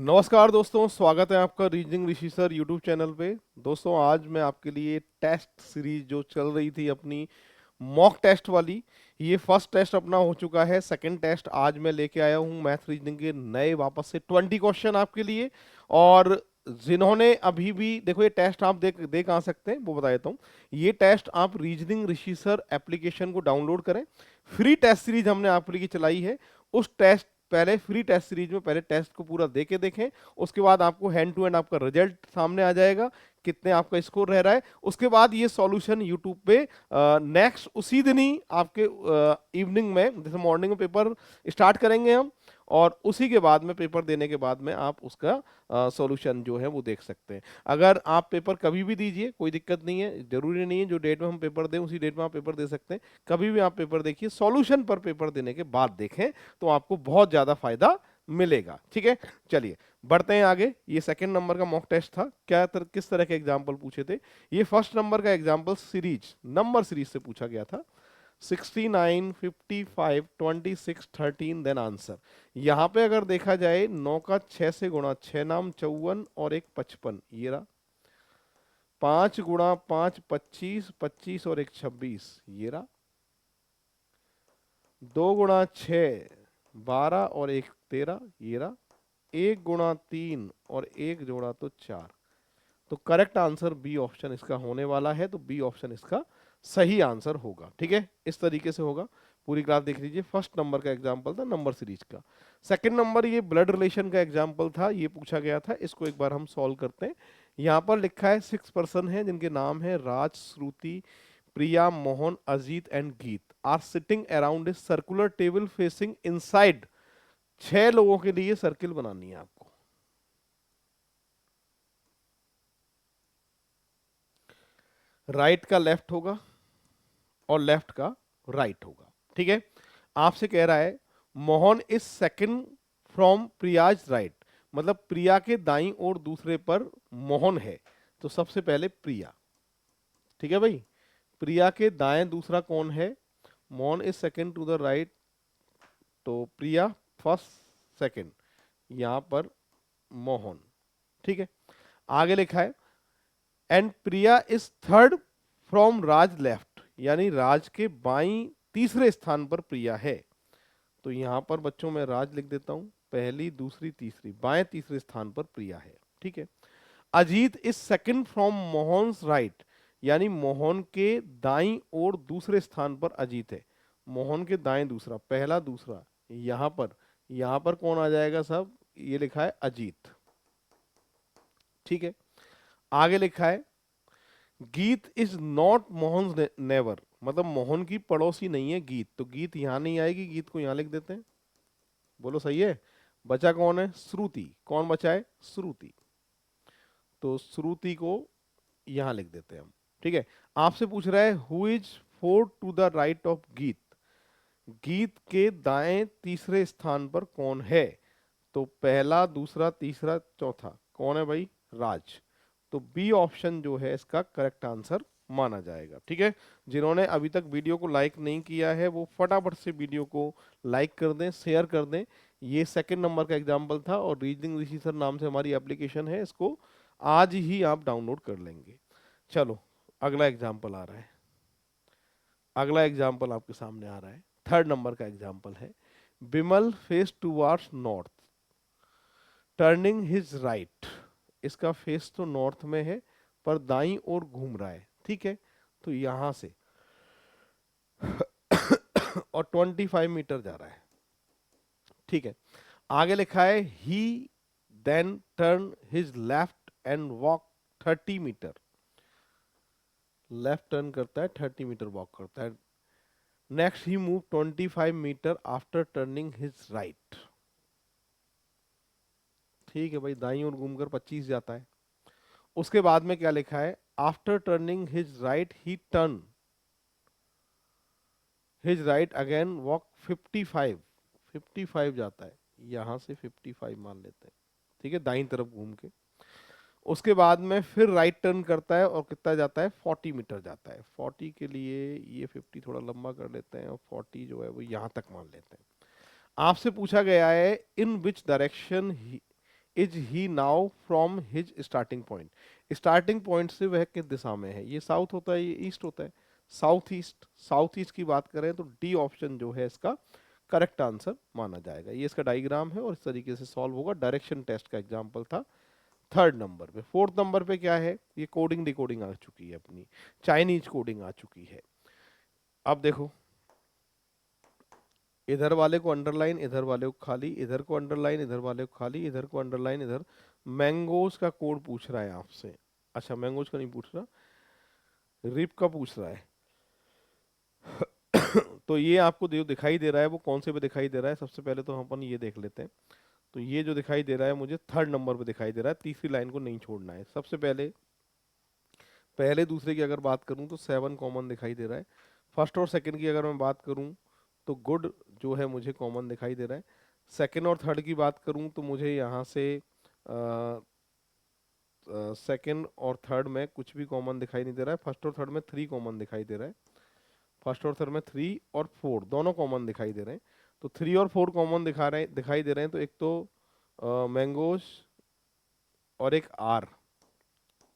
नमस्कार दोस्तों, स्वागत है आपका रीजनिंग ऋषि सर यूट्यूब चैनल पे। दोस्तों आज मैं आपके लिए टेस्ट सीरीज जो चल रही थी अपनी मॉक टेस्ट वाली, ये फर्स्ट टेस्ट अपना हो चुका है। सेकंड टेस्ट आज मैं लेके आया हूँ मैथ रीजनिंग के नए वापस से 20 क्वेश्चन आपके लिए। और जिन्होंने अभी भी देखो ये टेस्ट आप देख कहाँ सकते हैं वो बता देता हूँ। ये टेस्ट आप रीजनिंग ऋषि सर एप्लीकेशन को डाउनलोड करें। फ्री टेस्ट सीरीज हमने आपके लिए चलाई है। उस टेस्ट पहले फ्री टेस्ट सीरीज में पहले टेस्ट को पूरा दे के देखें, उसके बाद आपको हैंड टू हैंड आपका रिजल्ट सामने आ जाएगा, कितने आपका स्कोर रह रहा है। उसके बाद ये सॉल्यूशन यूट्यूब पे नेक्स्ट उसी दिन ही आपके इवनिंग में, जैसे मॉर्निंग में पेपर स्टार्ट करेंगे हम, और उसी के बाद में पेपर देने के बाद में आप उसका सॉल्यूशन जो है वो देख सकते हैं। अगर आप पेपर कभी भी दीजिए, कोई दिक्कत नहीं है, जरूरी नहीं है जो डेट में हम पेपर दें उसी डेट में आप पेपर दे सकते हैं। कभी भी आप पेपर देखिए, सॉल्यूशन पर पेपर देने के बाद देखें तो आपको बहुत ज्यादा फायदा मिलेगा। ठीक है, चलिए बढ़ते हैं आगे। ये सेकंड नंबर का मॉक टेस्ट था। किस तरह के एग्जाम्पल पूछे थे। ये फर्स्ट नंबर का एग्जाम्पल सीरीज नंबर सीरीज से पूछा गया था। 69, 55, 26, 13 देन आंसर। यहाँ पे अगर देखा जाए 9 का 6 से गुणा, 6 नाम 54 और एक 55, ये रहा। 5 गुणा 5 25, 25 और एक 26, ये रहा। 2 गुणा 6 12 और एक 13, ये रहा। 1 गुणा 3 और एक जोड़ा तो 4। तो करेक्ट आंसर बी ऑप्शन इसका होने वाला है। तो बी ऑप्शन इसका सही आंसर होगा। ठीक है, इस तरीके से होगा। पूरी क्लास देख लीजिए। फर्स्ट नंबर का एग्जांपल था नंबर सीरीज का। सेकंड नंबर ये ब्लड रिलेशन का एग्जांपल था, ये पूछा गया था। इसको एक बार हम सॉल्व करते हैं। यहाँ पर लिखा है 6 पर्सन है जिनके नाम है Raj, Shruti, Priya, Mohan, Ajit and Geet are sitting around a circular table facing inside. 6 लोगों के लिए सर्किल बनानी है आपको। राइट का लेफ्ट होगा और लेफ्ट का राइट होगा। ठीक है, आपसे कह रहा है Mohan is second from Priya's right, मतलब प्रिया के दाईं ओर दूसरे पर मोहन है। तो सबसे पहले प्रिया। ठीक है भाई, प्रिया के दाएं दूसरा कौन है? Mohan is second to the right, तो प्रिया फर्स्ट सेकंड, यहां पर मोहन। ठीक है, आगे लिखा है and Priya is third from Raj left, यानी राज के बाईं तीसरे स्थान पर प्रिया है। तो यहां पर बच्चों में राज लिख देता हूं, पहली दूसरी तीसरी, बाएं तीसरे स्थान पर प्रिया है। ठीक है, Ajit is second from Mohan's right, यानी मोहन के दाईं ओर दूसरे स्थान पर अजीत है। मोहन के दाएं दूसरा, पहला दूसरा, यहां पर कौन आ जाएगा साहब? ये लिखा है अजीत। ठीक है, आगे लिखा है गीत इज नॉट मोहन नेवर, मतलब मोहन की पड़ोसी नहीं है गीत। तो गीत यहां नहीं आएगी, गीत को यहां लिख देते हैं। बोलो सही है। बचा कौन है? श्रुति। कौन बचा है? श्रुति। तो श्रुति को यहां लिख देते हैं हम। ठीक है, आपसे पूछ रहा है who is fourth to the right of Geet, Geet के दाएं तीसरे स्थान पर कौन है? तो पहला दूसरा तीसरा चौथा कौन है भाई? राज। तो बी ऑप्शन जो है इसका करेक्ट आंसर माना जाएगा। ठीक है, जिन्होंने अभी तक वीडियो को लाइक नहीं किया है वो फटाफट से वीडियो को लाइक कर दें, शेयर कर दें। ये सेकंड नंबर का एग्जाम्पल था और रीजनिंग ऋषि सर नाम से हमारी एप्लीकेशन है, इसको आज ही आप डाउनलोड कर लेंगे। चलो अगला एग्जाम्पल आ रहा है। अगला एग्जाम्पल आपके सामने आ रहा है। थर्ड नंबर का एग्जाम्पल है Bimal face towards north turning his right. इसका फेस तो नॉर्थ में है पर दाईं ओर घूम रहा है। ठीक है, तो यहां से और 25 मीटर जा रहा है। ठीक है, आगे लिखा है ही then turn his left and walk 30 metre. Left turn करता है, 30 मीटर वॉक करता है। Next he move 25 metre after turning his right. ठीक है भाई, दाईं ओर घूमकर 25 जाता है। उसके बाद में क्या लिखा है? आफ्टर टर्निंग हिज राइट ही turn his right again walk 55। 55 जाता है, यहां से 55 मान लेते हैं। ठीक है, दाईं तरफ घूम के उसके बाद में फिर राइट टर्न करता है और कितना जाता है? 40 मीटर जाता है। 40 के लिए ये 50 थोड़ा लंबा कर लेते हैं और 40 जो है वो यहां तक मान लेते हैं। आपसे पूछा गया है in which direction is he now from his starting point, starting point से वह किस दिशा में है, ये साउथ होता है, ये ईस्ट होता है, साउथ ईस्ट, साउथ ईस्ट की बात करें तो डी ऑप्शन जो है इसका करेक्ट आंसर माना जाएगा। ये इसका डायग्राम है और इस तरीके से सॉल्व होगा, डायरेक्शन टेस्ट का एग्जाम्पल था। थर्ड नंबर पे, फोर्थ नंबर पे क्या है, ये कोडिंग डिकोडिंग आ चुकी है अपनी, चाइनीज कोडिंग आ चुकी है। अब देखो, इधर वाले को अंडरलाइन, इधर वाले को खाली, इधर को अंडरलाइन, इधर वाले को खाली, इधर को अंडरलाइन, इधर मैंगोज का कोड पूछ रहा है आपसे। अच्छा, मैंगोज का नहीं पूछ रहा, रिप का पूछ रहा है। तो ये आपको जो दिखाई दे रहा है वो कौन से पे दिखाई दे रहा है, सबसे पहले तो हम अपन ये देख लेते हैं। तो ये जो दिखाई दे रहा है मुझे थर्ड नंबर पे दिखाई दे रहा है, तीसरी लाइन को नहीं छोड़ना है। सबसे पहले पहले दूसरे की अगर बात करूं तो 7 कॉमन दिखाई दे रहा है। फर्स्ट और सेकंड की अगर मैं बात करूं तो गुड जो है मुझे कॉमन दिखाई दे रहा है। सेकंड और थर्ड की बात करूं तो मुझे यहाँ से सेकंड और थर्ड में कुछ भी कॉमन दिखाई नहीं दे रहा है। फर्स्ट और थर्ड में 3 कॉमन दिखाई दे रहा है। फर्स्ट और थर्ड में 3 और 4 दोनों कॉमन दिखाई दे रहे हैं। तो 3 और 4 कॉमन दिखाई दे रहे हैं। तो एक तो मैंगोज और एक आर,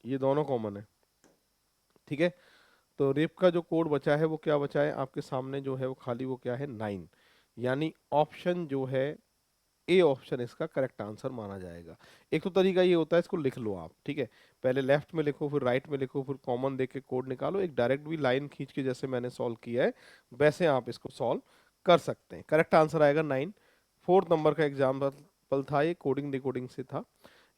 ये दोनों कॉमन है, ठीक है। तो रेप का जो कोड बचा है वो क्या बचा है आपके सामने, जो है वो खाली, वो क्या है 9, यानी ऑप्शन जो है ए ऑप्शन इसका करेक्ट आंसर माना जाएगा। एक तो तरीका ये होता है, इसको लिख लो आप, ठीक है, पहले लेफ्ट में लिखो, फिर राइट में लिखो, फिर कॉमन देके कोड निकालो। एक डायरेक्ट भी लाइन खींच के जैसे मैंने सॉल्व किया है वैसे आप इसको सॉल्व कर सकते हैं। करेक्ट आंसर आएगा 9। फोर्थ नंबर का एग्जाम्पल था, ये कोडिंग डिकोडिंग से था।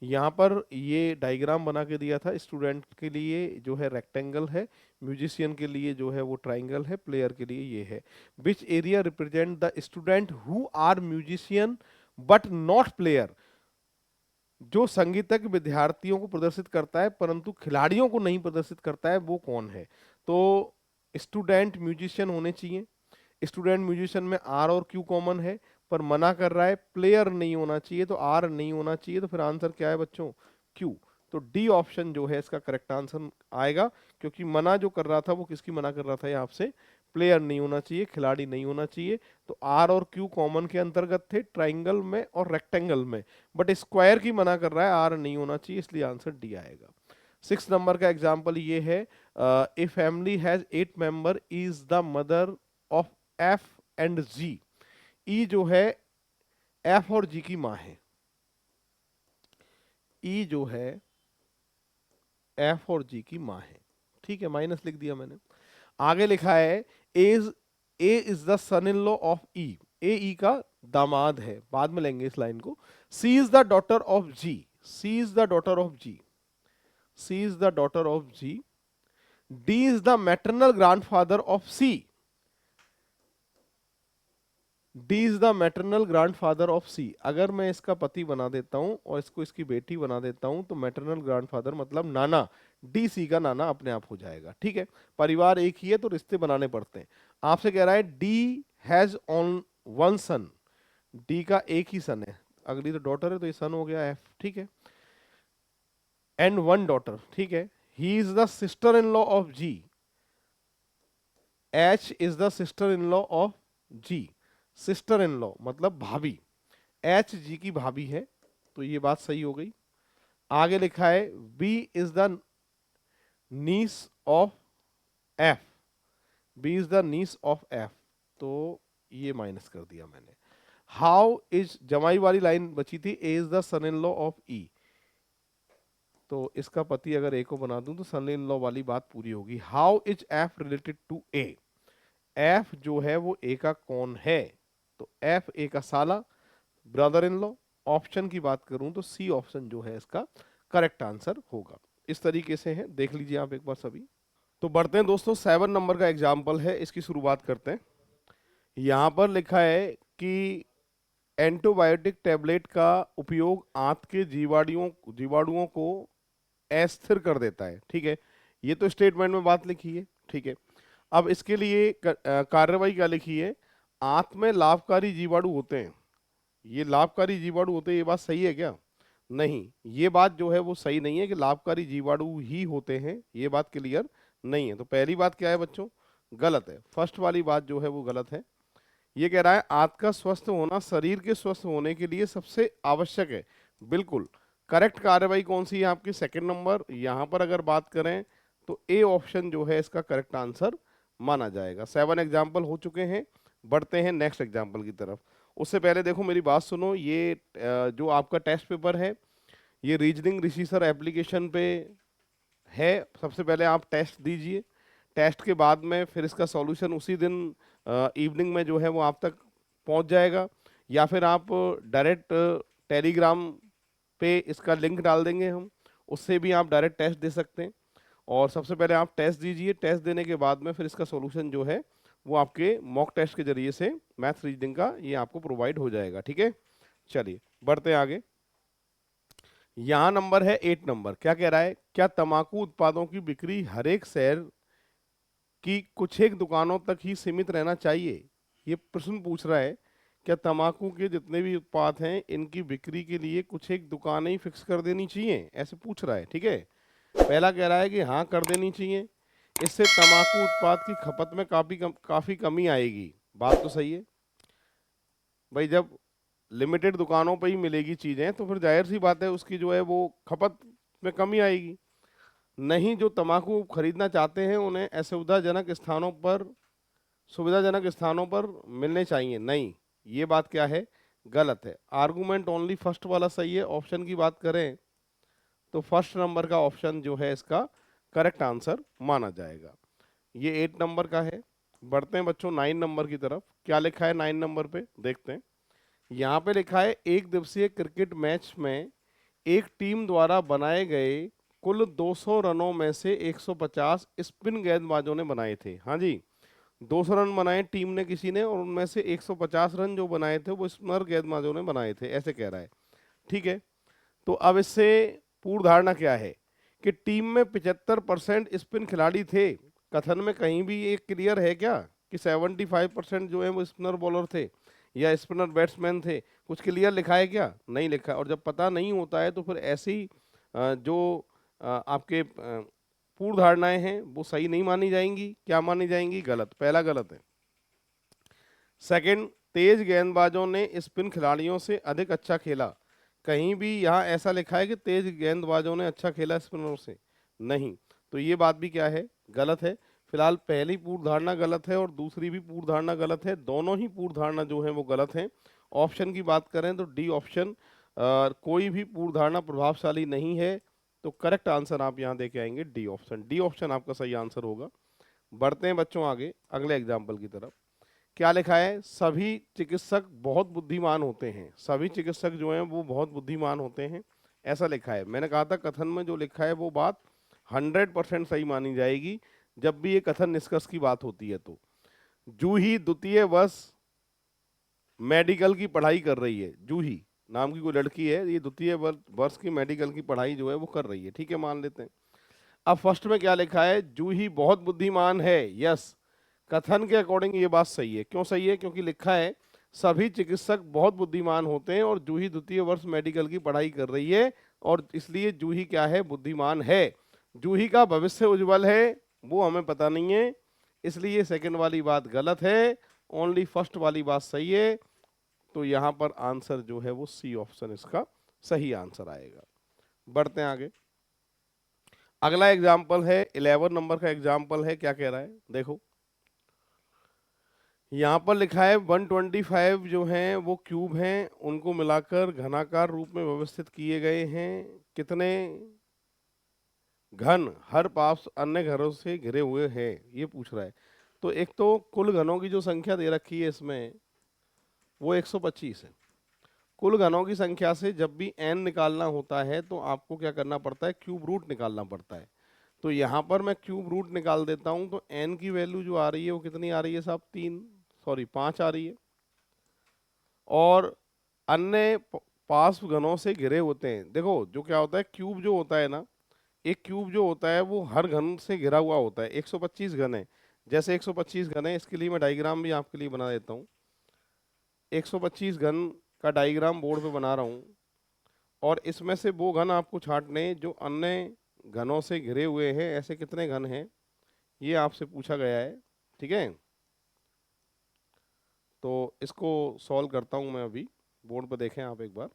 यहाँ पर ये डायग्राम बना के दिया था, स्टूडेंट के लिए जो है रेक्टेंगल है, म्यूजिशियन के लिए जो है वो ट्राइंगल है, प्लेयर के लिए ये है। Which area represent the student who are musician but not player, जो संगीतज्ञ विद्यार्थियों को प्रदर्शित करता है परंतु खिलाड़ियों को नहीं प्रदर्शित करता है, वो कौन है। तो स्टूडेंट म्यूजिशियन होने चाहिए, स्टूडेंट म्यूजिशियन में आर और क्यू कॉमन है, पर मना कर रहा है प्लेयर नहीं होना चाहिए, तो आर नहीं होना चाहिए, तो फिर आंसर क्या है बच्चों, क्यू। तो डी ऑप्शन जो है इसका करेक्ट आंसर आएगा, क्योंकि मना जो कर रहा था वो किसकी मना कर रहा था, ये आपसे प्लेयर नहीं होना चाहिए, खिलाड़ी नहीं होना चाहिए। तो आर और क्यू कॉमन के अंतर्गत थे ट्राइंगल में और रेक्टेंगल में, बट स्क्वायर की मना कर रहा है, आर नहीं होना चाहिए, इसलिए आंसर डी आएगा। 6 नंबर का एग्जाम्पल ये है, a family has 8 member is the mother of F and G. E जो है एफ और जी की माँ है, ई जो है एफ और जी की माँ है, ठीक है, माइनस लिख दिया मैंने। आगे लिखा है A is the son in law of E, A E का दामाद है, बाद में लेंगे इस लाइन को। C is the daughter of G, C is the daughter of G, C is the daughter of G. D is the maternal grandfather of C, D is the maternal grandfather of C. अगर मैं इसका पति बना देता हूं और इसको इसकी बेटी बना देता हूं तो मैटरनल ग्रैंडफादर मतलब नाना, डी सी का नाना अपने आप हो जाएगा, ठीक है। परिवार एक ही है तो रिश्ते बनाने पड़ते हैं। आपसे कह रहा है D has on one son, D का एक ही सन है, अगली तो डॉटर है तो ये सन हो गया एफ, ठीक है, एंड वन डॉटर, ठीक है। He is the sister in law of G, H is the sister in law of G, sister in law मतलब भाभी, एच जी की भाभी है, तो ये बात सही हो गई। आगे लिखा है B is the niece of F, B is the niece of F, तो ये माइनस कर दिया मैंने। हाउ इज, जमाई वाली लाइन बची थी, A is the son in law of E, तो इसका पति अगर ए को बना दूं तो सन इन लॉ वाली बात पूरी होगी। How is F related to A, F जो है वो ए का कौन है, तो एफ ए का साला, ब्रदर इन लॉ। ऑप्शन की बात करूं तो सी ऑप्शन जो है इसका करेक्ट आंसर होगा। इस तरीके से है, देख लीजिए आप एक बार सभी। तो बढ़ते हैं दोस्तों, 7 नंबर का एग्जाम्पल है, इसकी शुरुआत करते हैं। यहां पर लिखा है कि एंटीबायोटिक टैबलेट का उपयोग आंत के जीवाणुओं को अस्थिर कर देता है, ठीक है, ये तो स्टेटमेंट में बात लिखी है, ठीक है। अब इसके लिए कार्रवाई क्या लिखी है, आंत में लाभकारी जीवाणु होते हैं, ये लाभकारी जीवाणु होते हैं, ये बात सही है क्या, नहीं, ये बात जो है वो सही नहीं है कि लाभकारी जीवाणु ही होते हैं, ये बात क्लियर नहीं है। तो पहली बात क्या है बच्चों, गलत है, फर्स्ट वाली बात जो है वो गलत है। ये कह रहा है आंत का स्वस्थ होना शरीर के स्वस्थ होने के लिए सबसे आवश्यक है, बिल्कुल करेक्ट कार्रवाई कौन सी है आपकी? Second number. यहां पर अगर बात करें तो ए ऑप्शन जो है इसका करेक्ट आंसर माना जाएगा। 7 एग्जाम्पल हो चुके हैं, बढ़ते हैं नेक्स्ट एग्जाम्पल की तरफ। उससे पहले देखो मेरी बात सुनो, ये जो आपका टेस्ट पेपर है ये रीजनिंग ऋषि सर एप्लीकेशन पे है। सबसे पहले आप टेस्ट दीजिए, टेस्ट के बाद में फिर इसका सॉल्यूशन उसी दिन इवनिंग में जो है वो आप तक पहुंच जाएगा, या फिर आप डायरेक्ट टेलीग्राम पे इसका लिंक डाल देंगे हम, उससे भी आप डायरेक्ट टेस्ट दे सकते हैं। और सबसे पहले आप टेस्ट दीजिए, टेस्ट देने के बाद में फिर इसका सॉल्यूशन जो है वो आपके मॉक टेस्ट के जरिए से मैथ रीजनिंग का ये आपको प्रोवाइड हो जाएगा। ठीक है, चलिए बढ़ते हैं आगे। यहाँ नंबर है 8 नंबर। क्या कह रहा है? क्या तंबाकू उत्पादों की बिक्री हर एक शहर की कुछ एक दुकानों तक ही सीमित रहना चाहिए? ये प्रश्न पूछ रहा है, क्या तंबाकू के जितने भी उत्पाद हैं इनकी बिक्री के लिए कुछ एक दुकानें ही फिक्स कर देनी चाहिए, ऐसे पूछ रहा है। ठीक है, पहला कह रहा है कि हाँ कर देनी चाहिए, इससे तंबाकू उत्पाद की खपत में काफी कमी आएगी। बात तो सही है भाई, जब लिमिटेड दुकानों पर ही मिलेगी चीजें तो फिर जाहिर सी बात है उसकी जो है वो खपत में कमी आएगी। नहीं, जो तंबाकू खरीदना चाहते हैं उन्हें सुविधाजनक स्थानों पर मिलने चाहिए। नहीं, ये बात क्या है? गलत है। आर्गुमेंट ओनली फर्स्ट वाला सही है। ऑप्शन की बात करें तो फर्स्ट नंबर का ऑप्शन जो है इसका करेक्ट आंसर माना जाएगा। ये 8 नंबर का है। बढ़ते हैं बच्चों 9 नंबर की तरफ। क्या लिखा है 9 नंबर पे, देखते हैं। यहाँ पे लिखा है, एक दिवसीय क्रिकेट मैच में एक टीम द्वारा बनाए गए कुल 200 रनों में से 150 स्पिन गेंदबाजों ने बनाए थे। हाँ जी, 200 रन बनाए टीम ने किसी ने, और उनमें से 150 रन जो बनाए थे वो स्पिनर गेंदबाजों ने बनाए थे, ऐसे कह रहा है। ठीक है, तो अब इससे पूर्व धारणा क्या है कि टीम में 75% स्पिन खिलाड़ी थे। कथन में कहीं भी ये क्लियर है क्या कि 75% जो है वो स्पिनर बॉलर थे या स्पिनर बैट्समैन थे? कुछ क्लियर लिखा है क्या? नहीं लिखा। और जब पता नहीं होता है तो फिर ऐसी जो आपके पूर्व धारणाएं हैं वो सही नहीं मानी जाएंगी। क्या मानी जाएंगी? गलत। पहला गलत है। सेकंड, तेज गेंदबाजों ने स्पिन खिलाड़ियों से अधिक अच्छा खेला। कहीं भी यहाँ ऐसा लिखा है कि तेज गेंदबाजों ने अच्छा खेला स्पिनरों से? नहीं, तो ये बात भी क्या है? गलत है। फिलहाल पहली पूर्व धारणा गलत है और दूसरी भी पूर्व धारणा गलत है। दोनों ही पूर्व धारणा जो है वो गलत है। ऑप्शन की बात करें तो डी ऑप्शन, कोई भी पूर्व धारणा प्रभावशाली नहीं है। तो करेक्ट आंसर आप यहाँ देके आएंगे डी ऑप्शन। डी ऑप्शन आपका सही आंसर होगा। बढ़ते हैं बच्चों आगे अगले एग्जाम्पल की तरफ। क्या लिखा है? सभी चिकित्सक बहुत बुद्धिमान होते हैं। सभी चिकित्सक जो हैं वो बहुत बुद्धिमान होते हैं, ऐसा लिखा है। मैंने कहा था कथन में जो लिखा है वो बात 100% सही मानी जाएगी जब भी ये कथन निष्कर्ष की बात होती है। तो जूही द्वितीय वर्ष मेडिकल की पढ़ाई कर रही है। जूही नाम की कोई लड़की है, ये द्वितीय वर्ष की मेडिकल की पढ़ाई जो है वो कर रही है। ठीक है, मान लेते हैं। अब फर्स्ट में क्या लिखा है? जूही बहुत बुद्धिमान है। यस, कथन के अकॉर्डिंग ये बात सही है। क्यों सही है? क्योंकि लिखा है सभी चिकित्सक बहुत बुद्धिमान होते हैं और जूही द्वितीय वर्ष मेडिकल की पढ़ाई कर रही है, और इसलिए जूही क्या है? बुद्धिमान है। जूही का भविष्य उज्जवल है वो हमें पता नहीं है, इसलिए सेकंड वाली बात गलत है। ओनली फर्स्ट वाली बात सही है। तो यहाँ पर आंसर जो है वो सी ऑप्शन इसका सही आंसर आएगा। बढ़ते हैं आगे। अगला एग्जाम्पल है 11 नंबर का एग्जाम्पल है। क्या कह रहा है देखो, यहाँ पर लिखा है 125 जो हैं वो क्यूब हैं, उनको मिलाकर घनाकार रूप में व्यवस्थित किए गए हैं। कितने घन हर पास अन्य घरों से घिरे हुए हैं, ये पूछ रहा है। तो एक तो कुल घनों की जो संख्या दे रखी है इसमें वो 125 है। कुल घनों की संख्या से जब भी n निकालना होता है तो आपको क्या करना पड़ता है? क्यूब रूट निकालना पड़ता है। तो यहाँ पर मैं क्यूब रूट निकाल देता हूँ, तो n की वैल्यू जो आ रही है वो कितनी आ रही है साहब? 5 आ रही है। और अन्य पास घनों से घिरे होते हैं। देखो जो क्या होता है, क्यूब जो होता है ना, एक क्यूब जो होता है वो हर घन से घिरा हुआ होता है। 125 घन है। जैसे 125 घन है, इसके लिए मैं डायग्राम भी आपके लिए बना देता हूँ। 125 घन का डायग्राम बोर्ड पे बना रहा हूँ, और इसमें से वो घन आपको छांटने जो अन्य घनों से घिरे हुए हैं। ऐसे कितने घन हैं ये आपसे पूछा गया है। ठीक है, तो इसको सॉल्व करता हूँ मैं अभी। बोर्ड पर देखें आप एक बार।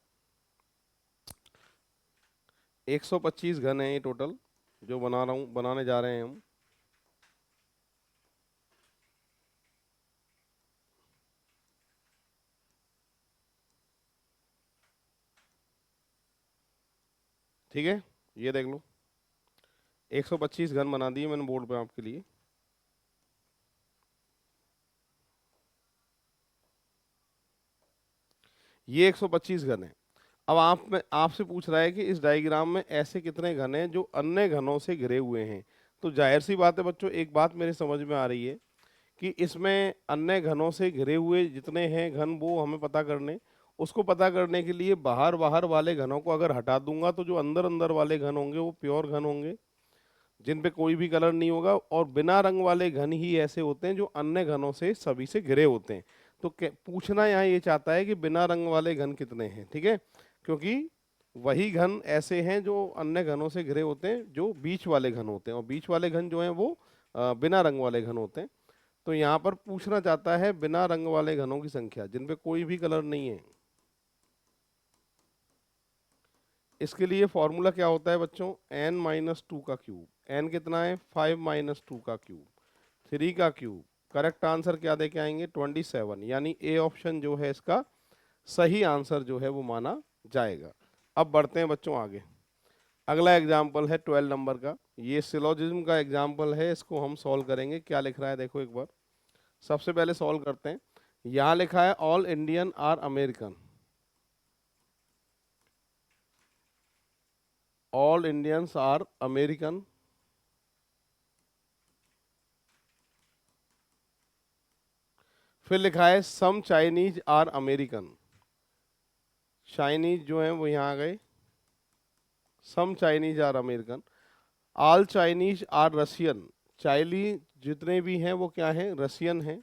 125 घन है ये टोटल जो बनाने जा रहे हैं हम। ठीक है, ये देख लो 125 घन बना दिए मैंने बोर्ड पे आपके लिए। ये 125 घन है। अब आपसे पूछ रहा है कि इस डायग्राम में ऐसे कितने घन हैं जो अन्य घनों से घिरे हुए हैं। तो जाहिर सी बात है बच्चों, एक बात मेरे समझ में आ रही है कि इसमें अन्य घनों से घिरे हुए जितने हैं घन वो हमें पता करने। उसको पता करने के लिए बाहर बाहर वाले घनों को अगर हटा दूंगा तो जो अंदर अंदर वाले घन होंगे वो प्योर घन होंगे जिन पे कोई भी कलर नहीं होगा, और बिना रंग वाले घन ही ऐसे होते हैं जो अन्य घनों से सभी से घिरे होते हैं। तो पूछना यहाँ ये चाहता है कि बिना रंग वाले घन कितने हैं, ठीक है, क्योंकि वही घन ऐसे हैं जो अन्य घनों से घिरे होते हैं जो बीच वाले घन होते हैं, और बीच वाले घन जो हैं वो बिना रंग वाले घन होते हैं। तो यहाँ पर पूछना चाहता है बिना रंग वाले घनों की संख्या जिन पे कोई भी कलर नहीं है। इसके लिए फॉर्मूला क्या होता है बच्चों, n-2 का क्यूब। n कितना है, 5-2 का क्यूब, 3 का क्यूब। करेक्ट आंसर क्या दे के आएंगे, 27। यानी ए ऑप्शन जो है इसका सही आंसर जो है वो माना जाएगा। अब बढ़ते हैं बच्चों आगे। अगला एग्जाम्पल है 12 नंबर का। ये सिलोजिज्म का एग्जाम्पल है, इसको हम सॉल्व करेंगे। क्या लिख रहा है देखो एक बार, सबसे पहले सॉल्व करते हैं। यहाँ लिखा है all Indian are American. All Indians are American. फिर लिखा है some Chinese are American. Chinese जो है वो यहाँ आ गए, some Chinese are American. All Chinese are Russian. Chinese जितने भी हैं वो क्या हैं, रशियन हैं।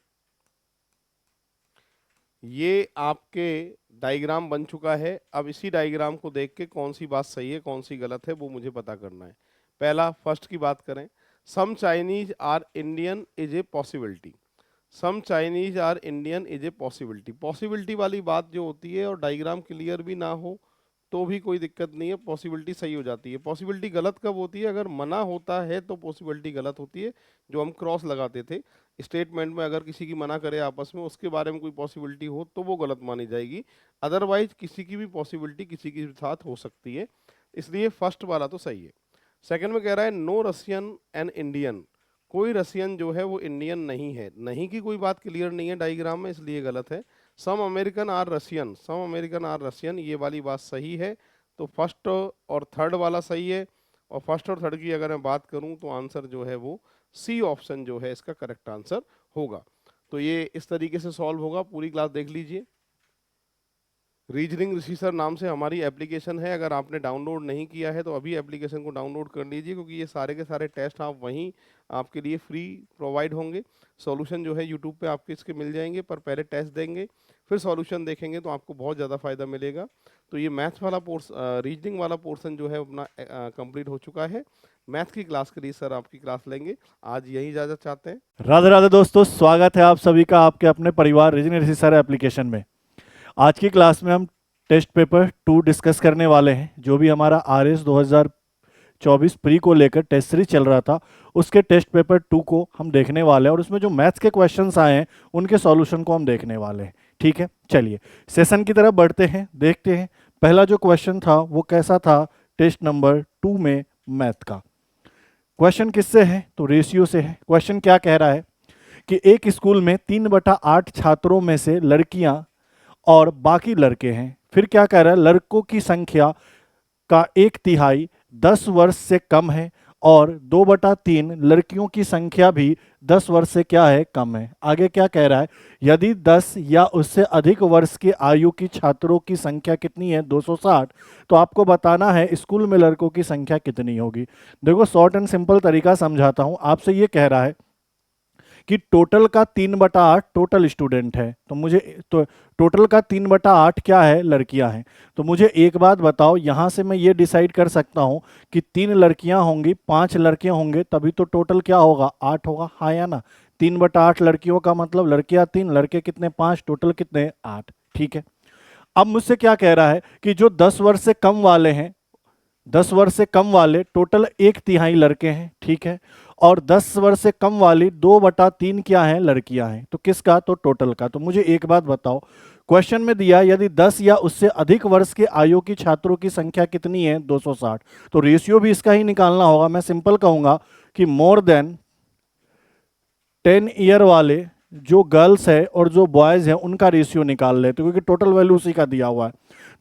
ये आपके डायग्राम बन चुका है। अब इसी डायग्राम को देख के कौन सी बात सही है कौन सी गलत है वो मुझे पता करना है। पहला फर्स्ट की बात करें, some Chinese are Indian is a possibility. Some Chinese are Indian is a possibility. Possibility वाली बात जो होती है और डायग्राम क्लियर भी ना हो तो भी कोई दिक्कत नहीं है, पॉसिबिलिटी सही हो जाती है। पॉसिबिलिटी गलत कब होती है, अगर मना होता है तो पॉसिबिलिटी गलत होती है। जो हम क्रॉस लगाते थे स्टेटमेंट में, अगर किसी की मना करे आपस में उसके बारे में कोई पॉसिबिलिटी हो तो वो गलत मानी जाएगी। अदरवाइज किसी की भी पॉसिबिलिटी किसी के साथ हो सकती है, इसलिए फर्स्ट वाला तो सही है। सेकंड में कह रहा है नो रशियन एंड इंडियन। कोई रशियन जो है वो इंडियन नहीं है। नहीं की कोई बात क्लियर नहीं है डायग्राम में, इसलिए गलत है। Some American are Russian, some American are Russian, ये वाली बात सही है। तो फर्स्ट और थर्ड वाला सही है। और फर्स्ट और थर्ड की अगर मैं बात करूं तो आंसर जो है वो सी ऑप्शन जो है इसका करेक्ट आंसर होगा। तो ये इस तरीके से सॉल्व होगा। पूरी क्लास देख लीजिए। रीजनिंग ऋषि सर नाम से हमारी एप्लीकेशन है, अगर आपने डाउनलोड नहीं किया है तो अभी एप्लीकेशन को डाउनलोड कर लीजिए, क्योंकि ये सारे के सारे टेस्ट आप वहीं आपके लिए फ्री प्रोवाइड होंगे। सॉल्यूशन जो है यूट्यूब पे आपके इसके मिल जाएंगे, पर पहले टेस्ट देंगे फिर सॉल्यूशन देखेंगे तो आपको बहुत ज़्यादा फायदा मिलेगा। तो ये मैथ्स वाला रीजनिंग वाला पोर्सन जो है अपना कंप्लीट हो चुका है। मैथ की क्लास के लिए सर आपकी क्लास लेंगे। आज यही इजाज़त चाहते हैं। राधे राधे दोस्तों, स्वागत है आप सभी का आपके अपने परिवार रीजनिंग ऋषि सर एप्लीकेशन में। आज की क्लास में हम टेस्ट पेपर 2 डिस्कस करने वाले हैं। जो भी हमारा आरएस 2024 प्री को लेकर टेस्ट सीरीज चल रहा था उसके टेस्ट पेपर 2 को हम देखने वाले हैं, और उसमें जो मैथ्स के क्वेश्चंस आए हैं उनके सॉल्यूशन को हम देखने वाले हैं। ठीक है, चलिए सेशन की तरफ बढ़ते हैं, देखते हैं पहला जो क्वेश्चन था वो कैसा था टेस्ट नंबर 2 में मैथ का। क्वेश्चन किससे है, तो रेशियो से है। क्वेश्चन क्या कह रहा है कि एक स्कूल में 3/8 छात्रों में से लड़कियां और बाकी लड़के हैं। फिर क्या कह रहा है, लड़कों की संख्या का 1/3 10 वर्ष से कम है और 2/3 लड़कियों की संख्या भी 10 वर्ष से क्या है, कम है। आगे क्या कह रहा है, यदि 10 या उससे अधिक वर्ष की आयु की छात्रों की संख्या कितनी है, 260, तो आपको बताना है स्कूल में लड़कों की संख्या कितनी होगी। देखो शॉर्ट एंड सिंपल तरीका समझाता हूं आपसे। ये कह रहा है कि टोटल का 3/8 टोटल स्टूडेंट है, तो मुझे तो टोटल का 3/8 क्या है, लड़कियां हैं। तो मुझे एक बात बताओ, यहां से मैं ये डिसाइड कर सकता हूं कि 3 लड़कियां होंगी 5 लड़के होंगे, तभी तो टोटल क्या होगा, 8 होगा। हाँ या ना, 3/8 लड़कियों का मतलब लड़कियां 3 लड़के कितने, 5, टोटल कितने, 8। ठीक है, अब मुझसे क्या कह रहा है कि जो 10 वर्ष से कम वाले हैं 10 वर्ष से कम वाले टोटल 1/3 लड़के हैं, ठीक है, और 10 वर्ष से कम वाली 2/3 क्या है, लड़कियां हैं। तो किसका, तो टोटल का। तो मुझे एक बात बताओ, क्वेश्चन में दिया यदि 10 या उससे अधिक वर्ष के आयु की छात्रों की संख्या कितनी है, 260, तो रेशियो भी इसका ही निकालना होगा। मैं सिंपल कहूंगा कि मोर देन 10 ईयर वाले जो गर्ल्स है और जो बॉयज हैं उनका रेशियो निकाल लेते, क्योंकि टोटल वैल्यू उसी का दिया हुआ है।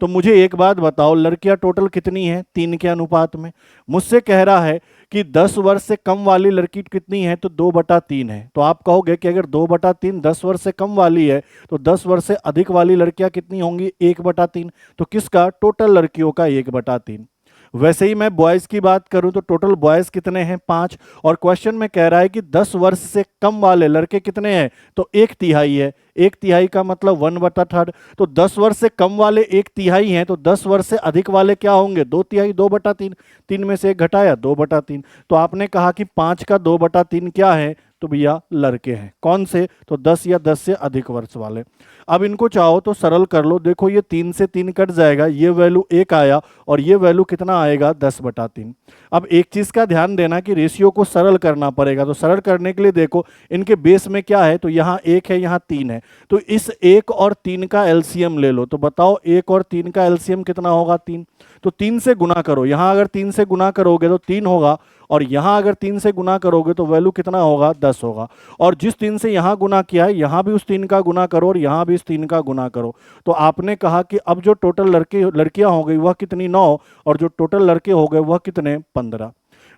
तो मुझे एक बात बताओ, लड़कियां टोटल कितनी हैं, 3 के अनुपात में। मुझसे कह रहा है कि 10 वर्ष से कम वाली लड़की कितनी है, तो 2/3 है। तो आप कहोगे कि अगर 2/3 10 वर्ष से कम वाली है तो 10 वर्ष से अधिक वाली लड़कियां कितनी होंगी, 1/3। तो किसका, टोटल लड़कियों का 1/3। वैसे ही मैं बॉयज की बात करूं तो टोटल बॉयज कितने हैं, 5। और क्वेश्चन में कह रहा है कि 10 वर्ष से कम वाले लड़के कितने हैं, तो 1/3 है। 1/3 का मतलब 1/3। तो 10 वर्ष से कम वाले 1/3 हैं, तो 10 वर्ष से अधिक वाले क्या होंगे, 2/3, 2/3। 3 में से 1 घटाया, 2/3। तो आपने कहा कि 5 का 2/3 क्या है, तो भैया लड़के हैं। कौन से, तो 10 या 10 से अधिक वर्ष वाले। अब इनको चाहो तो सरल कर लो, देखो ये 3 से 3 कट जाएगा, ये वैल्यू 1 आया और ये वैल्यू कितना आएगा, 10/3। अब एक चीज का ध्यान देना कि रेशियो को सरल करना पड़ेगा। तो सरल करने के लिए देखो इनके बेस में क्या है, तो यहाँ 1 है, यहाँ 3 है। तो इस 1 और 3 का एलसीएम ले लो। तो बताओ 1 और 3 का एलसीएम कितना होगा, 3। तो 3 से गुना करो, यहां अगर 3 से गुना करोगे तो 3 होगा, और यहां अगर 3 से गुना करोगे तो वैल्यू कितना होगा, 10 होगा। और जिस 3 से यहां गुना किया है यहां भी उस 3 का गुना करो और यहां भी इस 3 का गुना करो। तो आपने कहा कि अब जो टोटल लड़कियां हो गई वह कितनी, 9, और जो टोटल लड़के हो गए वह कितने, 15।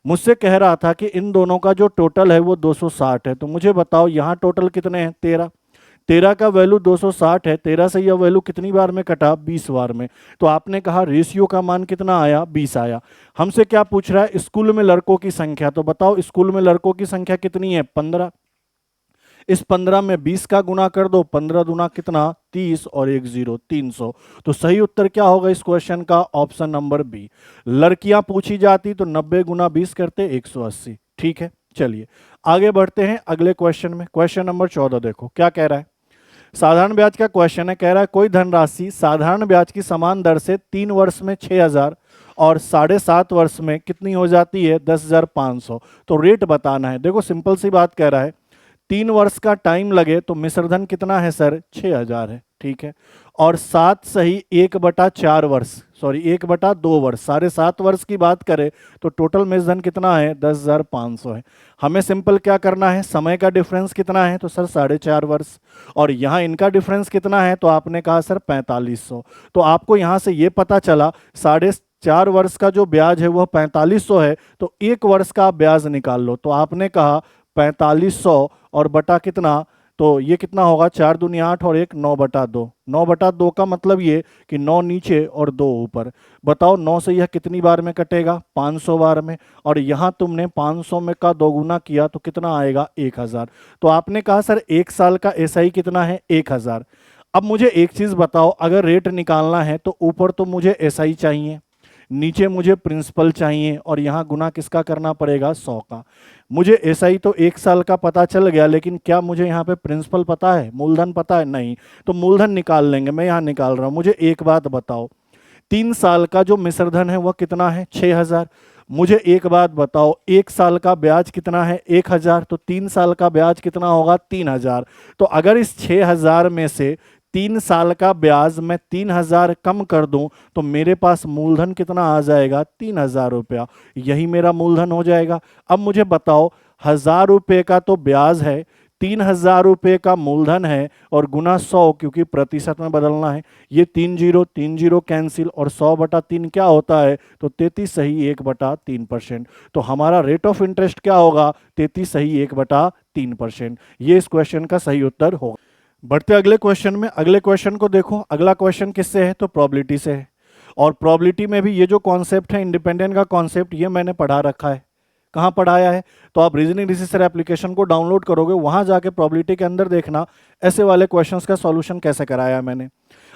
मुझसे कह रहा था कि इन दोनों का जो टोटल है वो 260 है। तो मुझे बताओ यहाँ टोटल कितने हैं, 13। 13 का वैल्यू 260 है, 13 से यह वैल्यू कितनी बार में कटा, 20 बार में। तो आपने कहा रेशियो का मान कितना आया, 20 आया। हमसे क्या पूछ रहा है, स्कूल में लड़कों की संख्या। तो बताओ स्कूल में लड़कों की संख्या कितनी है, 15। इस 15 में 20 का गुना कर दो, 15 दूना कितना, 30, और 1 0, 300। तो सही उत्तर क्या होगा इस क्वेश्चन का, ऑप्शन नंबर बी। लड़कियां पूछी जाती तो 90 गुना 20 करते 180। ठीक है, चलिए आगे बढ़ते हैं अगले क्वेश्चन में। क्वेश्चन नंबर 14 देखो क्या कह रहा है। साधारण ब्याज का क्वेश्चन है, कह रहा है कोई धनराशि साधारण ब्याज की समान दर से 3 वर्ष में 6,000 और 7.5 वर्ष में कितनी हो जाती है, 10,500। तो रेट बताना है। देखो सिंपल सी बात कह रहा है, 3 वर्ष का टाइम लगे तो मिश्रधन कितना है सर, 6,000 है, ठीक है। और 7 सही 1/4 वर्ष, सॉरी 1/2 वर्ष, 7.5 वर्ष की बात करें तो टोटल मिश्रधन कितना है, 10,500 है। हमें सिंपल क्या करना है, समय का डिफरेंस कितना है, तो सर 4.5 वर्ष, और यहाँ इनका डिफरेंस कितना है, तो आपने कहा सर 4500। तो आपको यहाँ से ये पता चला 4.5 वर्ष का जो ब्याज है वह 4500 है, तो 1 वर्ष का आप ब्याज निकाल लो। तो आपने कहा 4500 और बटा कितना, तो ये कितना होगा, 4 दूनी 8 और 1 9/2। 9/2 का मतलब ये कि 9 नीचे और 2 ऊपर। बताओ 9 से यह कितनी बार में कटेगा, 500 बार में, और यहाँ तुमने 500 में का 2 गुना किया तो कितना आएगा, 1000। तो आपने कहा सर 1 साल का एसआई कितना है, 1000। अब मुझे एक चीज बताओ, अगर रेट निकालना है तो ऊपर तो मुझे एसआई चाहिए, नीचे मुझे प्रिंसिपल चाहिए, और यहाँ गुना किसका करना पड़ेगा, 100 का। मुझे एसआई तो 1 साल का पता चल गया, लेकिन क्या मुझे यहाँ पे प्रिंसिपल पता है, मूलधन पता है, नहीं। तो मूलधन निकाल लेंगे, मैं यहाँ निकाल रहा हूँ। मुझे एक बात बताओ, 3 साल का जो मिश्रधन है वह कितना है, 6,000। मुझे एक बात बताओ, 1 साल का ब्याज कितना है, 1,000। तो 3 साल का ब्याज कितना होगा, 3,000। तो अगर इस 6,000 में से 3 साल का ब्याज मैं 3,000 कम कर दूं तो मेरे पास मूलधन कितना आ जाएगा, 3,000 रुपया। यही मेरा मूलधन हो जाएगा। अब मुझे बताओ, 1,000 रुपये का तो ब्याज है, 3,000 रुपये का मूलधन है, और गुना 100 क्योंकि प्रतिशत में बदलना है। ये 3 जीरो 3 जीरो कैंसिल, और 100/3 क्या होता है, तो 33 सही 1/3%। तो हमारा रेट ऑफ इंटरेस्ट क्या होगा, 33 सही 1/3%। ये इस क्वेश्चन का सही उत्तर होगा। बढ़ते अगले क्वेश्चन में। अगले क्वेश्चन को देखो, अगला क्वेश्चन किससे है, तो प्रोबेबिलिटी से है। और प्रोबेबिलिटी में भी ये जो कॉन्सेप्ट है इंडिपेंडेंट का कॉन्सेप्ट, ये मैंने पढ़ा रखा है। कहाँ पढ़ाया है, तो आप रीजनिंग रिसीसर एप्लीकेशन को डाउनलोड करोगे, वहां जाके प्रोबेबिलिटी के अंदर देखना ऐसे वाले क्वेश्चंस का सॉल्यूशन कैसे कराया है मैंने।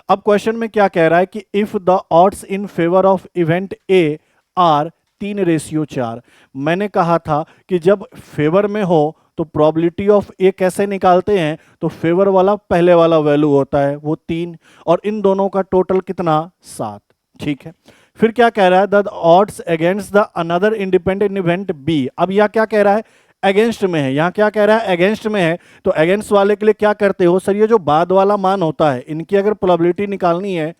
अब क्वेश्चन में क्या कह रहा है कि if the odds in favour of event A R 3:4। मैंने कहा था कि जब फेवर में हो तो प्रोबेबिलिटी ऑफ ए कैसे निकालते हैं, तो फेवर वाला पहले वाला वैल्यू होता है वो 3, और इन दोनों का टोटल कितना, 7। ठीक है, फिर क्या कह रहा है, the odds against the another independent event B. अब यह क्या कह रहा है, अगेंस्ट में है, यहां क्या कह रहा है, अगेंस्ट में है। तो अगेंस्ट वाले के लिए क्या करते हो सर, ये जो बाद वाला मान होता है, इनकी अगर प्रोबेबिलिटी निकालनी है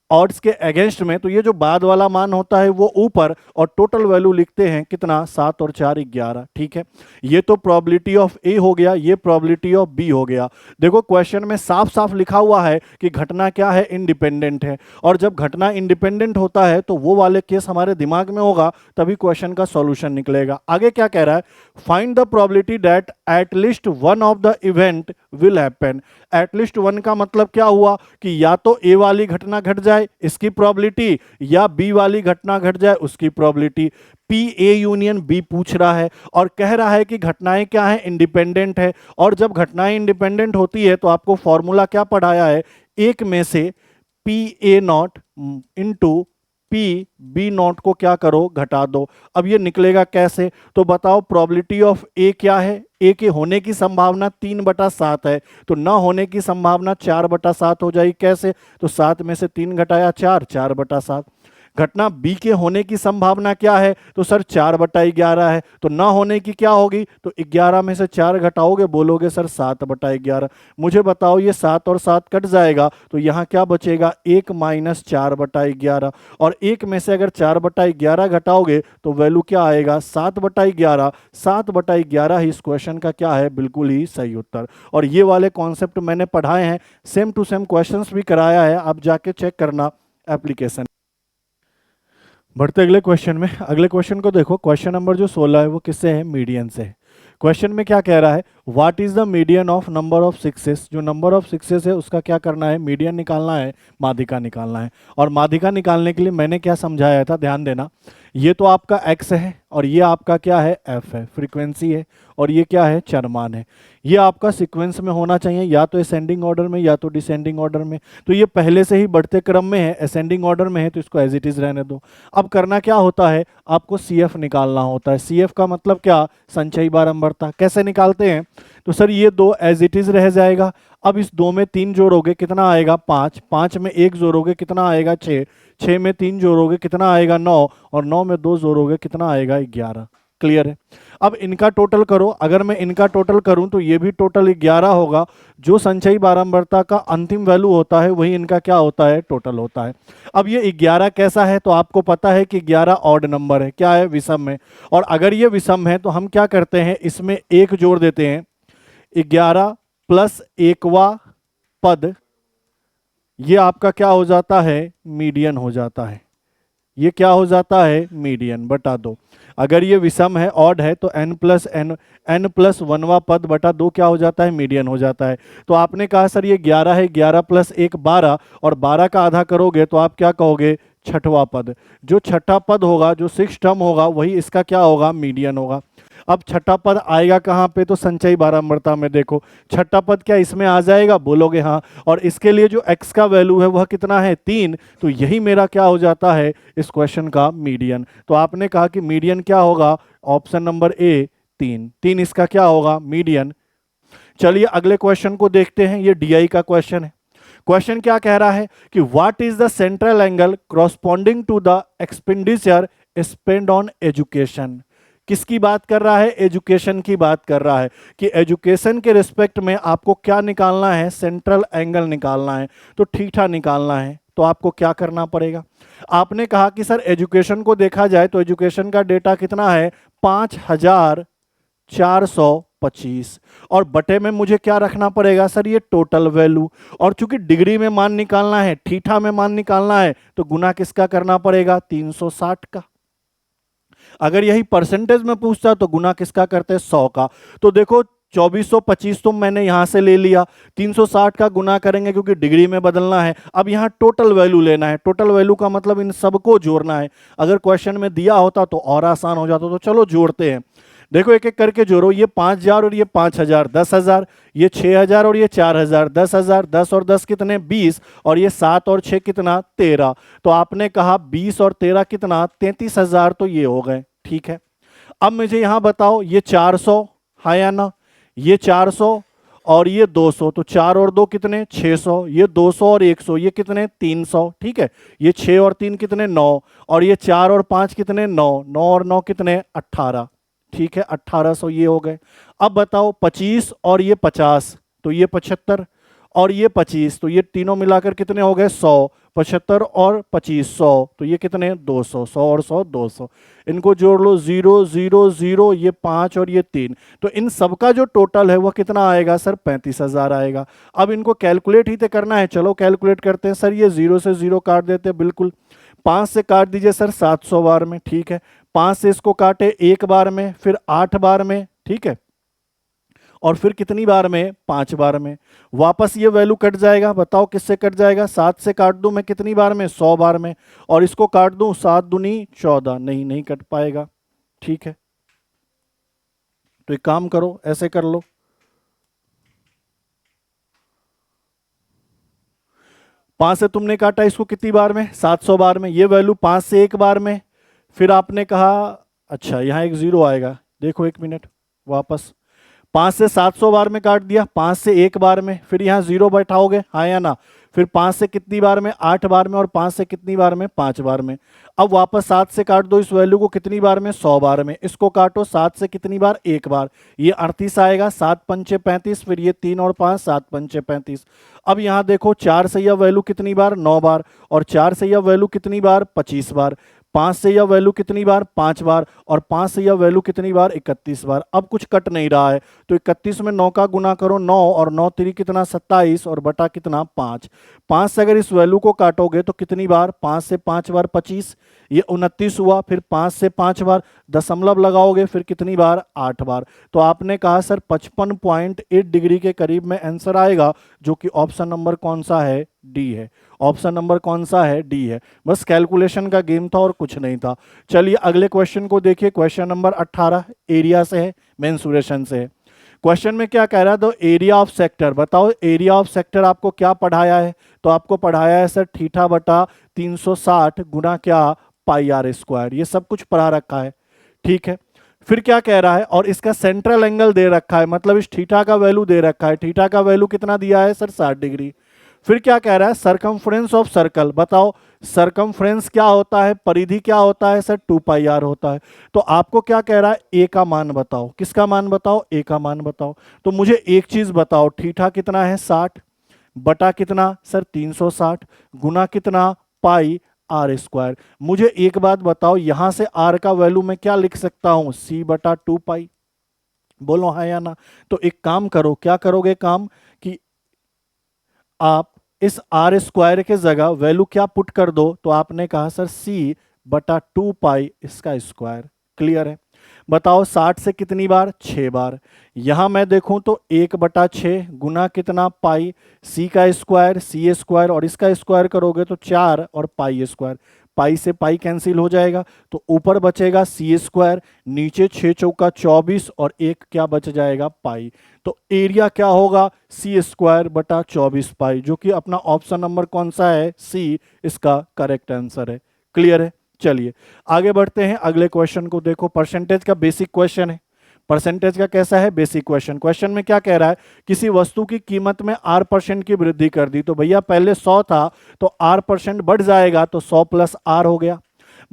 ऑड्स के अगेंस्ट में, तो ये जो बाद वाला मान होता है वो ऊपर, और टोटल वैल्यू लिखते हैं कितना, 7 और 4 11। ठीक है, ये तो प्रोबेबिलिटी ऑफ ए हो गया, ये प्रोबेबिलिटी ऑफ बी हो गया। देखो क्वेश्चन में साफ साफ लिखा हुआ है कि घटना क्या है, इंडिपेंडेंट है, और जब घटना इंडिपेंडेंट होता है तो वो वाले केस हमारे दिमाग में होगा, तभी क्वेश्चन का सॉल्यूशन निकलेगा। आगे क्या कह रहा है, find the probability that at least one of the event will happen. At least one का मतलब क्या हुआ कि या तो ए वाली घटना घट जाए इसकी प्रोबेबिलिटी, या बी वाली घटना घट जाए उसकी probability. P A union B पूछ रहा है और कह रहा है कि घटनाएं क्या है, इंडिपेंडेंट है। और जब घटनाएं इंडिपेंडेंट होती है तो आपको फॉर्मूला क्या पढ़ाया है, एक में से P A not into P B not को क्या करो, घटा दो। अब ये निकलेगा कैसे, तो बताओ प्रोबेबिलिटी ऑफ ए क्या है, ए के होने की संभावना 3/7 है, तो ना होने की संभावना 4/7 हो जाएगी। कैसे, तो 7 में से 3 घटाया 4, 4/7। घटना बी के होने की संभावना क्या है, तो सर 4/11 है, तो ना होने की क्या होगी, तो 11 में से 4 घटाओगे, बोलोगे सर 7/11। मुझे बताओ ये 7 और 7 कट जाएगा, तो यहाँ क्या बचेगा, 1 - 4/11, और 1 में से अगर 4/11 घटाओगे तो वैल्यू क्या आएगा, 7/11। 7/11 ही इस क्वेश्चन का क्या है, बिल्कुल ही सही उत्तर। और ये वाले कॉन्सेप्ट मैंने पढ़ाए हैं, सेम टू सेम क्वेश्चंस भी कराया है, आप जाके चेक करना एप्लीकेशन। बढ़ते अगले क्वेश्चन में, अगले क्वेश्चन को देखो। क्वेश्चन नंबर जो 16 है वो किससे है, मीडियन से है। क्वेश्चन में क्या कह रहा है, what is the median of number of sixes. जो नंबर ऑफ सिक्सेस है उसका क्या करना है, मीडियन निकालना है, माध्यिका निकालना है। और माध्यिका निकालने के लिए मैंने क्या समझाया था, ध्यान देना। ये तो आपका एक्स है और ये आपका क्या है, एफ है, फ्रीक्वेंसी है, और ये क्या है, चरमान है। ये आपका सीक्वेंस में होना चाहिए, या तो असेंडिंग ऑर्डर में या तो डिसेंडिंग ऑर्डर में। तो ये पहले से ही बढ़ते क्रम में है, असेंडिंग ऑर्डर में है, तो इसको एज इट इज रहने दो। अब करना क्या होता है, आपको सी एफ निकालना होता है। सी एफ का मतलब क्या, संचयी बारंबारता। कैसे निकालते हैं, तो सर ये 2 एज इट इज रह जाएगा। अब इस 2 में 3 जोड़ोगे कितना आएगा, 5। 5 में 1 जोड़ोगे कितना आएगा, 6। 6 में 3 जोड़ोगे कितना आएगा, 9। और 9 में 2 जोड़ोगे कितना आएगा, 11। क्लियर है। अब इनका टोटल करो, अगर मैं इनका टोटल करूं तो ये भी टोटल 11 होगा। जो संचयी बारंबारता का अंतिम वैल्यू होता है वही इनका क्या होता है, टोटल होता है। अब ये 11 कैसा है, तो आपको पता है कि 11 ऑड नंबर है, क्या है, विषम है। और अगर ये विषम है तो हम क्या करते हैं, इसमें 1 जोड़ देते हैं। 11 प्लस 1वां पद, ये आपका क्या हो जाता है, मीडियन हो जाता है। ये क्या हो जाता है, मीडियन बटा 2। अगर ये विषम है, ऑड है, तो n प्लस 1वां पद बटा 2 क्या हो जाता है, मीडियन हो जाता है। तो आपने कहा सर ये 11 है, 11 प्लस 1 12, और 12 का आधा करोगे तो आप क्या कहोगे, छठवां पद। जो छठा पद होगा, जो 6 टर्म होगा, वही इसका क्या होगा, मीडियन होगा। अब छठा पद आएगा कहाँ पे, तो संचयी बारंबारता में। देखो छठा पद क्या इसमें आ जाएगा, बोलोगे हाँ। और इसके लिए जो x का वैल्यू है वह कितना है, 3। तो यही मेरा क्या हो जाता है, इस क्वेश्चन का मीडियन। तो आपने कहा कि मीडियन क्या होगा, ऑप्शन नंबर ए 3। 3 इसका क्या होगा, मीडियन। चलिए अगले क्वेश्चन को देखते हैं, ये डीआई का क्वेश्चन है। क्वेश्चन क्या कह रहा है कि what is the central angle corresponding to the expenditure spend on education. किसकी बात कर रहा है, एजुकेशन की बात कर रहा है कि एजुकेशन के रिस्पेक्ट में आपको क्या निकालना है, सेंट्रल एंगल निकालना है। तो थीटा निकालना है, तो आपको क्या करना पड़ेगा। आपने कहा कि सर एजुकेशन को देखा जाए तो एजुकेशन का डेटा कितना है, 5425, और बटे में मुझे क्या रखना पड़ेगा, सर ये टोटल वैल्यू। और चूंकि डिग्री में मान निकालना है, थीटा में मान निकालना है, तो गुना किसका करना पड़ेगा, 360 का। अगर यही परसेंटेज में पूछता तो गुना किसका करते, 100 का। तो देखो 2425 तो मैंने यहां से ले लिया, 360 का गुना करेंगे क्योंकि डिग्री में बदलना है। अब यहां टोटल वैल्यू लेना है, टोटल वैल्यू का मतलब इन सबको जोड़ना है। अगर क्वेश्चन में दिया होता तो और आसान हो जाता, तो चलो जोड़ते हैं। देखो एक एक करके जोड़ो, ये 5000 और ये 5000, 10,000, ये 6000 और ये 4000, 10,000, 10 और 10 कितने, 20, और ये 7 और 6 कितना, 13। तो आपने कहा 20 और 13 कितना, 33,000, तो ये हो गए। ठीक है, अब मुझे यहां बताओ ये 400 है या ना, ये 400 और ये 200, तो 4 और 2 कितने 600, ये 200 और 100 ये कितने 300, ठीक है। ये 6 और 3 कितने 9, और ये 4 और 5 कितने 9, 9 और 9 कितने 18, ठीक है 1800 ये हो गए। अब बताओ 25 और ये 50, तो ये 75 और ये 25, तो ये तीनों मिलाकर कितने हो गए 100, 75 और 25 100, तो ये कितने 200, 100 और 100 200, इनको जोड़ लो 0 0 0, ये 5 और ये 3, तो इन सबका जो टोटल है वह कितना आएगा सर 35,000 आएगा। अब इनको कैलकुलेट ही तो करना है, चलो कैलकुलेट करते हैं सर। ये 0 से 0 काट देते हैं, बिल्कुल 5 से काट दीजिए सर 700 बार में, ठीक है। 5 से इसको काटे एक बार में, फिर 8 बार में, ठीक है, और फिर कितनी बार में 5 बार में। वापस ये वैल्यू कट जाएगा, बताओ किससे कट जाएगा, 7 से काट दूं मैं कितनी बार में 100 बार में, और इसको काट दूं 7 दूनी 14, नहीं नहीं कट पाएगा, ठीक है। तो एक काम करो ऐसे कर लो, 5 से तुमने काटा इसको कितनी बार में 700 बार में, ये वैल्यू 5 से एक बार में, फिर आपने कहा अच्छा यहां एक जीरो आएगा, देखो एक मिनट, वापस 5 से 700 बार में काट दिया, 5 से एक बार में, फिर यहाँ जीरो बैठाओगे हाँ या ना, फिर 5 से कितनी बार में 8 बार में, और 5 से कितनी बार में 5 बार में। अब वापस 7 से काट दो इस वैल्यू को कितनी बार में 100 बार में, इसको काटो 7 से कितनी बार एक बार, ये 38 आएगा, 7 पंचे 35, फिर ये 3 और 5 7 पंचे 35। अब यहाँ देखो 4 से यह वैल्यू कितनी बार 9 बार, और 4 से यह वैल्यू कितनी बार 25 बार, 5 से यह वैल्यू कितनी बार 5 बार, और 5 से यह वैल्यू कितनी बार 31 बार। अब कुछ कट नहीं रहा है, तो 31 में 9 का गुना करो 9, और 9 3 कितना 27, और बटा कितना 5। 5 से अगर इस वैल्यू को काटोगे तो कितनी बार, 5 से 5 बार 25, ये 29 हुआ, फिर 5 से 5 बार दशमलव लगाओगे फिर कितनी बार 8 बार। तो आपने कहा सर 55.8 डिग्री के करीब में आंसर आएगा, जो कि ऑप्शन नंबर कौन सा है, डी है। ऑप्शन नंबर कौन सा है, डी है। बस कैलकुलेशन का गेम था और कुछ नहीं था। चलिए अगले क्वेश्चन को देखिए, क्वेश्चन नंबर 18 एरिया से है, मेंसुरेशन से है। क्वेश्चन में क्या कह रहा है, तो एरिया ऑफ सेक्टर, बताओ एरिया ऑफ सेक्टर आपको क्या पढ़ाया है, तो आपको पढ़ाया है सर थीटा बटा 360 गुना क्या पाई आर स्क्वायर, ये सब कुछ पढ़ा रखा है, ठीक है। फिर क्या कह रहा है, और इसका सेंट्रल एंगल दे रखा है, मतलब इस थीटा का वैल्यू दे रखा है, थीटा का वैल्यू कितना दिया है सर 60 डिग्री। फिर क्या कह रहा है, सरकमफ्रेंस ऑफ सर्कल, बताओ सरकमफ्रेंस क्या होता है, परिधि क्या होता है सर 2 पाई आर होता है। तो आपको क्या कह रहा है, ए का मान बताओ, किसका मान बताओ, ए का मान बताओ। तो मुझे एक चीज बताओ, थीटा कितना है 60 बटा कितना सर 360 गुना कितना पाई आर स्क्वायर। मुझे एक बात बताओ, यहां से आर का वैल्यू मैं क्या लिख सकता हूं, सी बटा 2 पाई, बोलो हाँ या ना। तो एक काम करो, क्या करोगे काम, कि आप इस आर स्क्वायर के जगह वैल्यू क्या पुट कर दो, तो आपने कहा सर सी बटा 2 पाई इसका स्क्वायर। क्लियर है। बताओ 60 से कितनी बार 6 बार, यहां मैं देखूं तो 1 बटा 6 गुना कितना पाई, सी का स्क्वायर सी स्क्वायर, और इसका स्क्वायर करोगे तो 4 और पाई स्क्वायर, पाई से पाई कैंसिल हो जाएगा, तो ऊपर बचेगा सी स्क्वायर, नीचे 6 चौका 24 और एक क्या बच जाएगा पाई। तो एरिया क्या होगा, सी स्क्वायर बटा 24 पाई, जो कि अपना ऑप्शन नंबर कौन सा है, सी इसका करेक्ट आंसर है। क्लियर है। चलिए आगे बढ़ते हैं, अगले क्वेश्चन को देखो। परसेंटेज का बेसिक क्वेश्चन है। परसेंटेज का कैसा है, बेसिक क्वेश्चन। क्वेश्चन में क्या कह रहा है, किसी वस्तु की कीमत में R% की वृद्धि कर दी, तो भैया पहले 100 था तो R% बढ़ जाएगा, तो 100 प्लस R हो गया।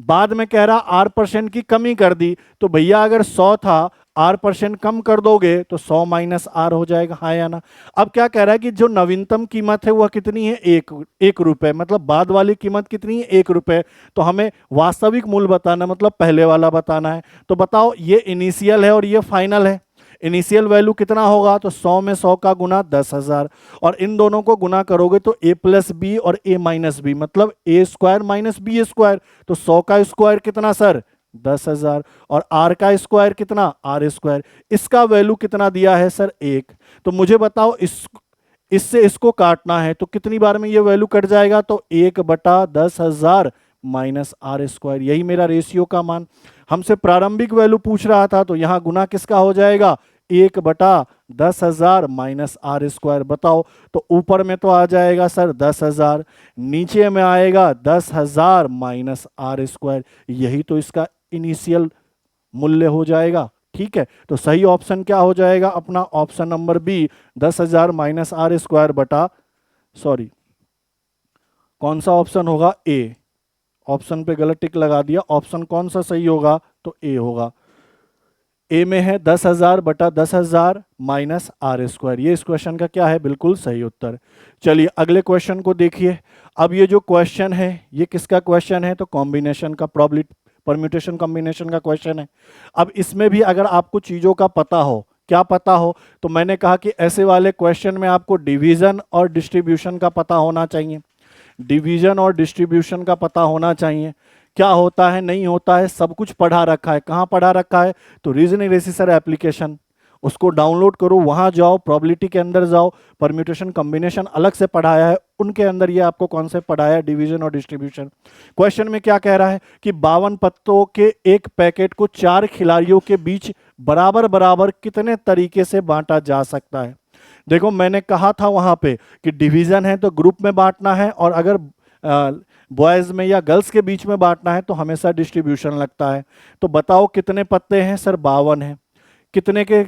बाद में कह रहा R% की कमी कर दी, तो भैया अगर 100 था R% कम कर दोगे तो 100 माइनस R हो जाएगा, हाँ या ना। अब क्या कह रहा है कि जो नवीनतम कीमत है वह कितनी है, एक रुपए, मतलब बाद वाली कीमत कितनी है 1 रुपए। तो हमें वास्तविक मूल्य बताना, मतलब पहले वाला बताना है। तो बताओ ये इनिशियल है और ये फाइनल है, इनिशियल वैल्यू कितना होगा, तो 100 में 100 का गुना 10,000, और इन दोनों को गुना करोगे तो a प्लस बी और a माइनस बी, मतलब a square minus B square. तो 100 का स्क्वायर कितना सर 10,000, और r का स्क्वायर कितना r स्क्वायर, इसका वैल्यू कितना दिया है सर 1। तो मुझे बताओ इससे इसको काटना है तो कितनी बार में ये वैल्यू कट जाएगा, तो 1 बटा 10,000 माइनस आर स्क्वायर, यही मेरा रेशियो का मान। हमसे प्रारंभिक वैल्यू पूछ रहा था, तो यहां गुना किसका हो जाएगा, 1 बटा 10,000 माइनस आर स्क्वायर। बताओ तो ऊपर में तो आ जाएगा सर 10,000, नीचे में आएगा 10,000 माइनस आर स्क्वायर, यही तो इसका इनिशियल मूल्य हो जाएगा। ठीक है, तो सही ऑप्शन क्या हो जाएगा अपना? Option number B, 10,000 minus R square बटा, सॉरी कौन सा ऑप्शन होगा? ए। ऑप्शन पे गलत टिक लगा दिया, ऑप्शन कौन सा सही होगा? तो ए होगा। ए में है 10,000 बटा 10,000 माइनस आर स्क्वायर, ये इस क्वेश्चन का क्या है? बिल्कुल सही उत्तर। चलिए अगले क्वेश्चन को देखिए। अब ये जो क्वेश्चन है ये किसका क्वेश्चन है? तो कॉम्बिनेशन का, प्रोबेबिलिटी परम्यूटेशन कॉम्बिनेशन का क्वेश्चन है। अब इसमें भी अगर आपको चीजों का पता हो, क्या पता हो, तो मैंने कहा कि ऐसे वाले क्वेश्चन में आपको डिवीजन और डिस्ट्रीब्यूशन का पता होना चाहिए। डिवीजन और डिस्ट्रीब्यूशन का पता होना चाहिए। क्या होता है नहीं होता है सब कुछ पढ़ा रखा है। कहाँ पढ़ा रखा है? तो रीजनिंग रेसिसर एप्लीकेशन, उसको डाउनलोड करो, वहां जाओ, प्रोबेबिलिटी के अंदर जाओ, परम्यूटेशन कॉम्बिनेशन अलग से पढ़ाया है, उनके अंदर ये आपको कॉन्सेप्ट पढ़ाया है, डिवीजन और डिस्ट्रीब्यूशन। क्वेश्चन में क्या कह रहा है कि 52 पत्तों के एक पैकेट को 4 खिलाड़ियों के बीच बराबर बराबर कितने तरीके से बांटा जा सकता है? देखो मैंने कहा था वहां पे कि डिवीजन है तो ग्रुप में बांटना है, और अगर बॉयज में या गर्ल्स के बीच में बांटना है तो हमेशा डिस्ट्रीब्यूशन लगता है। तो बताओ कितने पत्ते हैं? सर 52 है। कितने के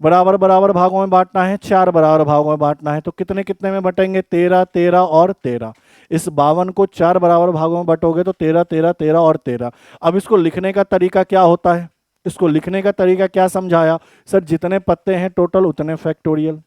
बराबर बराबर भागों में बांटना है? 4 बराबर भागों में बांटना है। तो कितने कितने में बटेंगे? 13, 13 और 13। इस 52 को 4 बराबर भागों में बटोगे तो 13, 13, 13 और 13। अब इसको लिखने का तरीका क्या होता है? इसको लिखने का तरीका क्या समझाया? सर जितने पत्ते हैं टोटल उतने फैक्टोरियल।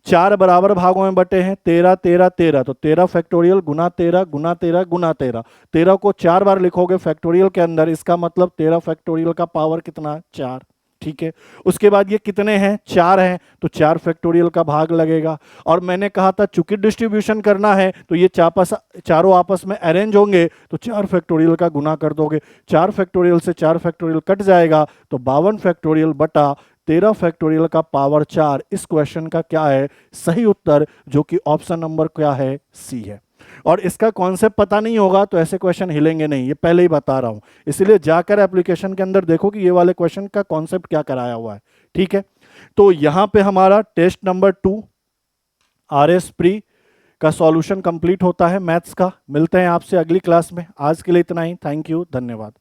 4 बराबर भागों में बटे हैं, 13, 13, 13, तो 13 फैक्टोरियल गुना 13 गुना 13 गुना 13। 13 को 4 बार लिखोगे फैक्टोरियल के अंदर, इसका मतलब 13 फैक्टोरियल का पावर कितना? 4। ठीक है, उसके बाद ये कितने हैं? 4 हैं, तो 4 फैक्टोरियल का भाग लगेगा। और मैंने कहा था चूंकि डिस्ट्रीब्यूशन करना है तो ये चारों आपस में अरेंज होंगे, तो 4 फैक्टोरियल का गुना कर दोगे, 4 फैक्टोरियल से 4 फैक्टोरियल कट जाएगा, तो 52 फैक्टोरियल बटा 13 फैक्टोरियल का पावर 4। इस क्वेश्चन का क्या है सही उत्तर? जो कि ऑप्शन नंबर क्या है? सी है। और इसका कॉन्सेप्ट पता नहीं होगा तो ऐसे क्वेश्चन हिलेंगे नहीं, ये पहले ही बता रहा हूं। इसलिए जाकर एप्लीकेशन के अंदर देखो कि ये वाले क्वेश्चन का कॉन्सेप्ट क्या कराया हुआ है। ठीक है, तो यहां पे हमारा टेस्ट नंबर 2 आरएस प्री का सॉल्यूशन कंप्लीट होता है मैथ्स का। मिलते हैं आपसे अगली क्लास में। आज के लिए इतना ही। थैंक यू, धन्यवाद।